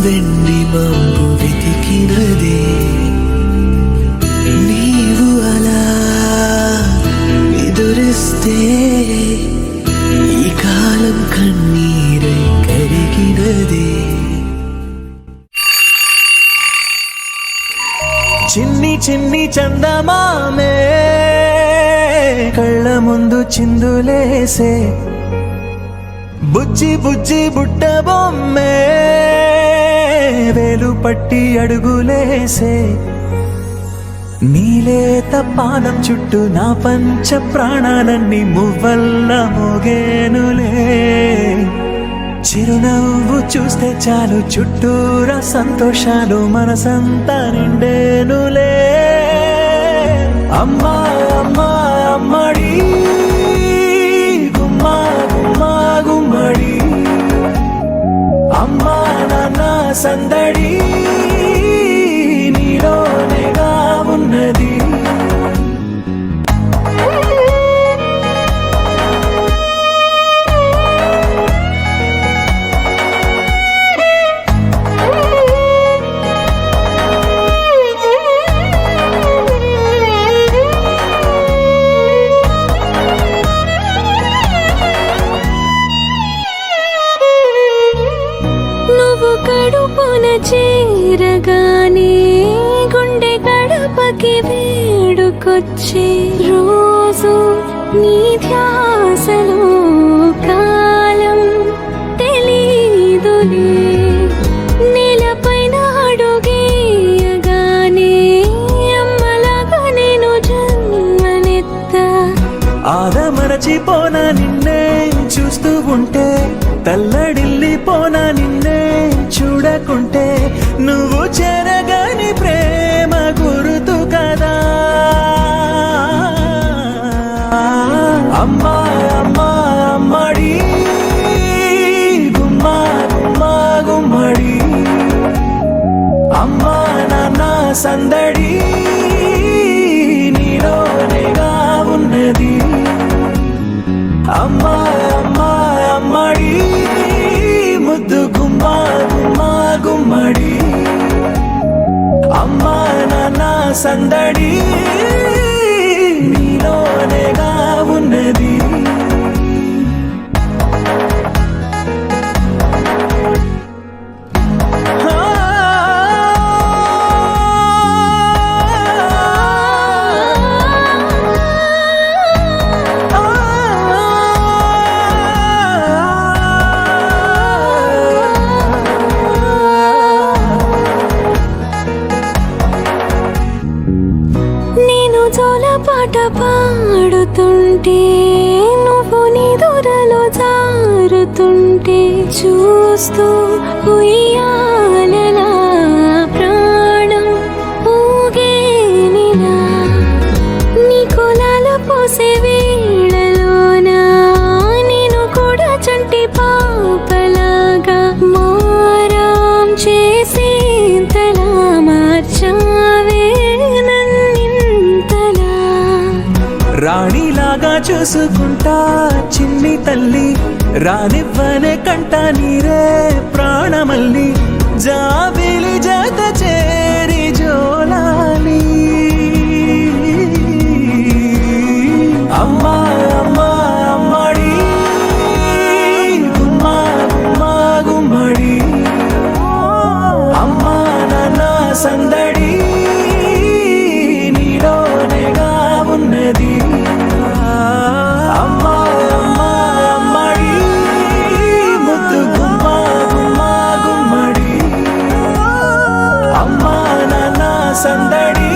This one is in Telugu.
వెండి మాంబు వెతికినదే నీవు అలా ఎదురిస్తే ఈ కాలం కన్నీరై కరిగినదే. చిన్ని చిన్ని చందమామే కళ్ళ ముందు చిందులేసే బుజ్జి బుజ్జి బుట్ట బొమ్మే వేలు పట్టి అడుగులేసే నీలేత పానం చుట్టూ నా పంచ ప్రాణాలన్నీ మువ్వల్ల మోగేనులే. చిరునవ్వు చూస్తే చాలు చుట్టూరా సంతోషాలు మనసంతా నిండేనులే. అమ్మా అమ్మా అమ్మడి గుమ్మా గుమ్మా గుమ్మడి అమ్మా నాన్న సందడి నీలోనేగా ఉన్నది. కడుపున చేరగానే గుండె గడపకి వేడుకొచ్చే రోజు నీ ధ్యాసలో కాలం తెలీదులే. నేలపైన అడుగేయగానే అమ్మలాగా నేను జన్మనెత్తా. ఆదమరచిపోనా నిన్నే చూస్తూ ఉంటే తల్లడిల్లిపోనా నిన్నే చూడకుంటే నువ్వు చెరగని ప్రేమ గుర్తు కదా. అమ్మా అమ్మా అమ్మడి గుమ్మా గుమ్మా గుమ్మడి అమ్మా నాన్న సందడి నీలోనేగా ఉన్నది. అమ్మా అమ్మా అమ్మడి ముద్దు గుమ్మా గుమ్మా గుమ్మడి అమ్మా నాన్న సందడి నీలోనేగా ఉన్నది. పాట పాడుతుంటే నువ్వు నిదురలో జారుతుంటే చూస్తూ ఉయ్యాలలా ప్రాణం ఊగేనిలా. నీ కులాల పోసే వేళలోనా నేను కూడా చంటి పాపలాగా మారాం చేసేంతలా మార్చావే. రాణిలాగా చూసుకుంటా చిన్ని తల్లి రానివ్వనే కంట నీరే ప్రాణమల్లి జాబిలి జత చేరి జోలాలి. అమ్మా అమ్మా అమ్మడి గుమ్మా గుమ్మా గుమ్మడి అమ్మా నాన్న సందడి నీలోనేగా ఉన్నది. అమ్మా అమ్మా అమ్మడి ముద్దు గుమ్మా గుమ్మా గుమ్మడి అమ్మా నాన్న సందడి